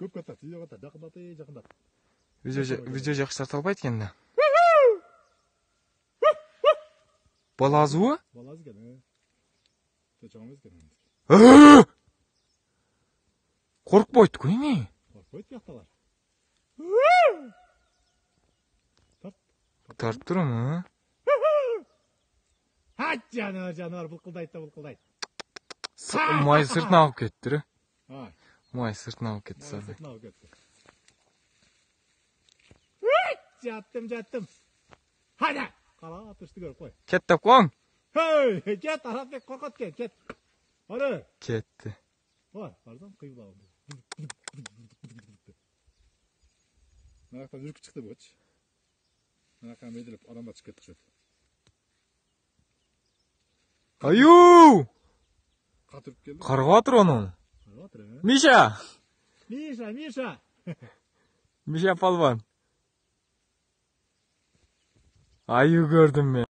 Көп кеттік, видео кеттік, жақындат. Видео жақсы тарталбайды екен да. Балазы о? Балазы екен, Çoğumuz екен. Қорықпайды қой не? Қорықпайды яқталар. Тарт тұрым, а? Хат жануар, бұлқылдайды. Май сыртына алып кетті. Май сыртына алып кетті сады. Жаттым. Хада! Қала, тұршты көріп қой. Кеттіп қоң? Кет, Арапбек қорқат кет. Ары. Кетті. Барзам, қиылауым. Мынақтан үркіп шықты бұғыч. Мынақтан меділіп адамға түсіп кеттік жөт. Аю! Қатырып келді. Қарға тұр оның. Миша! Миша палван. Аю көрдім мен.